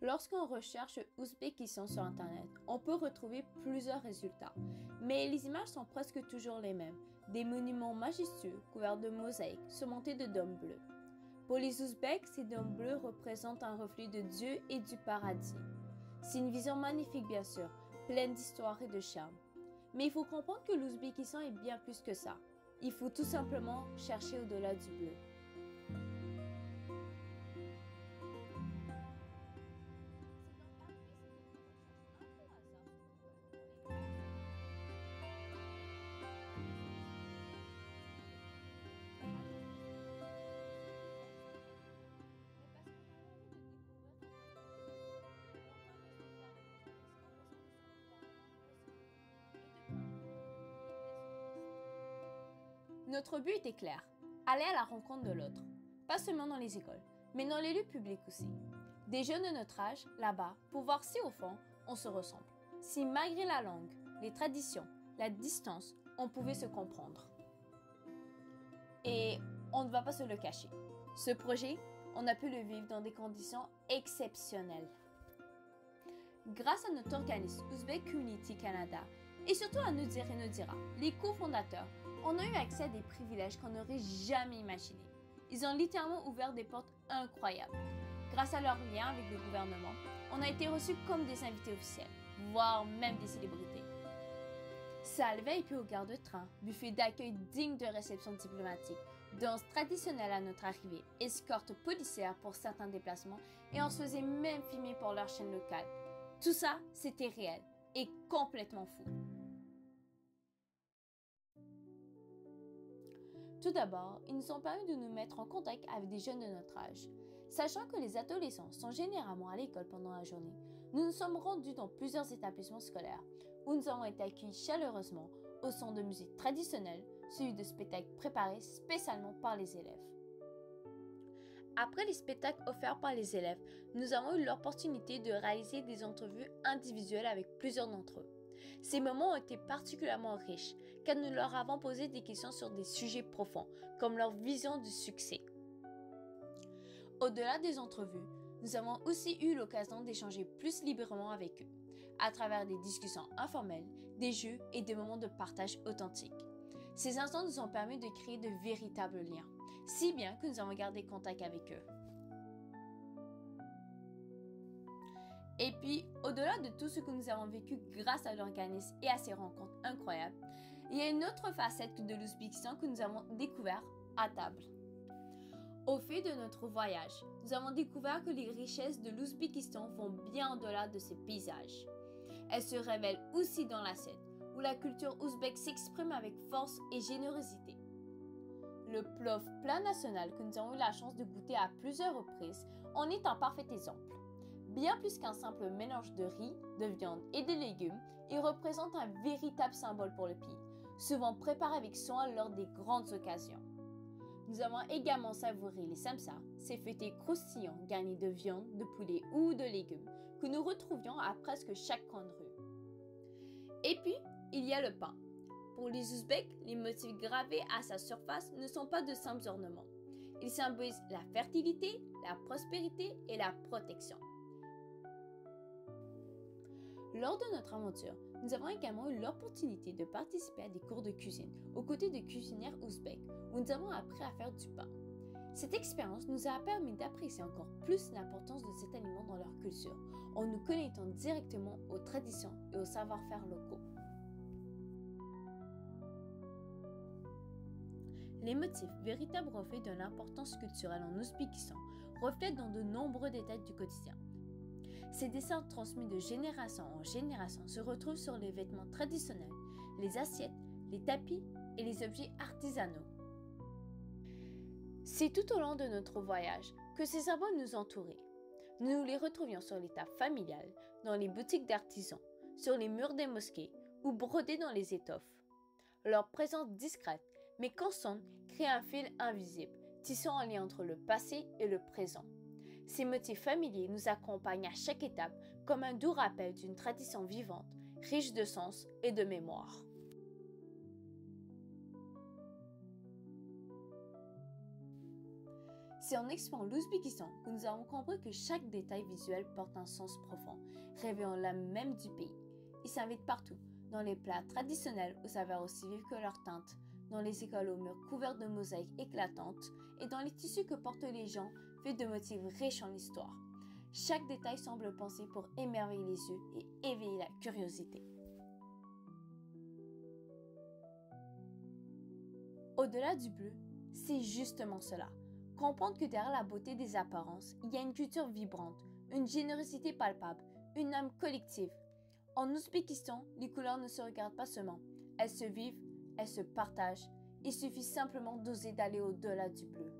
Lorsqu'on recherche Ouzbékistan sur Internet, on peut retrouver plusieurs résultats, mais les images sont presque toujours les mêmes, des monuments majestueux couverts de mosaïques surmontés de dômes bleus. Pour les Ouzbeks, ces dômes bleus représentent un reflet de Dieu et du paradis. C'est une vision magnifique bien sûr, pleine d'histoire et de charme. Mais il faut comprendre que l'Ouzbékistan est bien plus que ça. Il faut tout simplement chercher au-delà du bleu. Notre but était clair, aller à la rencontre de l'autre, pas seulement dans les écoles, mais dans les lieux publics aussi. Des jeunes de notre âge, là-bas, pour voir si au fond, on se ressemble. Si malgré la langue, les traditions, la distance, on pouvait se comprendre. Et on ne va pas se le cacher. Ce projet, on a pu le vivre dans des conditions exceptionnelles. Grâce à notre organisme Uzbek Community Canada et surtout à Nudir et Nudira, les cofondateurs, on a eu accès à des privilèges qu'on n'aurait jamais imaginés. Ils ont littéralement ouvert des portes incroyables. Grâce à leur lien avec le gouvernement, on a été reçus comme des invités officiels, voire même des célébrités. Salle VIP au gare de train, buffet d'accueil digne de réception diplomatique, danse traditionnelle à notre arrivée, escorte policière pour certains déplacements et on se faisait même filmer pour leur chaîne locale. Tout ça, c'était réel et complètement fou. Tout d'abord, ils nous ont permis de nous mettre en contact avec des jeunes de notre âge. Sachant que les adolescents sont généralement à l'école pendant la journée, nous nous sommes rendus dans plusieurs établissements scolaires où nous avons été accueillis chaleureusement au son de musique traditionnelle, suivi de spectacles préparés spécialement par les élèves. Après les spectacles offerts par les élèves, nous avons eu l'opportunité de réaliser des entrevues individuelles avec plusieurs d'entre eux. Ces moments ont été particulièrement riches car nous leur avons posé des questions sur des sujets profonds, comme leur vision du succès. Au-delà des entrevues, nous avons aussi eu l'occasion d'échanger plus librement avec eux, à travers des discussions informelles, des jeux et des moments de partage authentiques. Ces instants nous ont permis de créer de véritables liens, si bien que nous avons gardé contact avec eux. Et puis, au-delà de tout ce que nous avons vécu grâce à l'organisme et à ces rencontres incroyables, il y a une autre facette de l'Ouzbékistan que nous avons découvert à table. Au fil de notre voyage, nous avons découvert que les richesses de l'Ouzbékistan vont bien au-delà de ses paysages. Elles se révèlent aussi dans l'assiette, où la culture ouzbèque s'exprime avec force et générosité. Le plov plat national que nous avons eu la chance de goûter à plusieurs reprises en est un parfait exemple. Bien plus qu'un simple mélange de riz, de viande et de légumes, il représente un véritable symbole pour le pays, souvent préparé avec soin lors des grandes occasions. Nous avons également savouré les samsa, ces feuilletés croustillants garnis de viande, de poulet ou de légumes, que nous retrouvions à presque chaque coin de rue. Et puis, il y a le pain. Pour les Ouzbeks, les motifs gravés à sa surface ne sont pas de simples ornements. Ils symbolisent la fertilité, la prospérité et la protection. Lors de notre aventure, nous avons également eu l'opportunité de participer à des cours de cuisine aux côtés de cuisinières ouzbèques où nous avons appris à faire du pain. Cette expérience nous a permis d'apprécier encore plus l'importance de cet aliment dans leur culture en nous connectant directement aux traditions et aux savoir-faire locaux. Les motifs, véritables reflets de l'importance culturelle en Ouzbékistan, reflètent dans de nombreux détails du quotidien. Ces dessins transmis de génération en génération se retrouvent sur les vêtements traditionnels, les assiettes, les tapis et les objets artisanaux. C'est tout au long de notre voyage que ces symboles nous entouraient. Nous les retrouvions sur les tables familiales, dans les boutiques d'artisans, sur les murs des mosquées ou brodés dans les étoffes. Leur présence discrète mais constante crée un fil invisible, tissant un lien entre le passé et le présent. Ces motifs familiers nous accompagnent à chaque étape comme un doux rappel d'une tradition vivante, riche de sens et de mémoire. C'est en explorant l'Ouzbékistan que nous avons compris que chaque détail visuel porte un sens profond, révélant l'âme même du pays. Ils s'invitent partout, dans les plats traditionnels aux saveurs aussi vives que leurs teintes, dans les écoles aux murs couverts de mosaïques éclatantes et dans les tissus que portent les gens faits de motifs riches en histoire. Chaque détail semble pensé pour émerveiller les yeux et éveiller la curiosité. Au-delà du bleu, c'est justement cela. Comprendre que derrière la beauté des apparences, il y a une culture vibrante, une générosité palpable, une âme collective. En Ouzbékistan, les couleurs ne se regardent pas seulement, elles se vivent, elles se partagent. Il suffit simplement d'oser d'aller au-delà du bleu.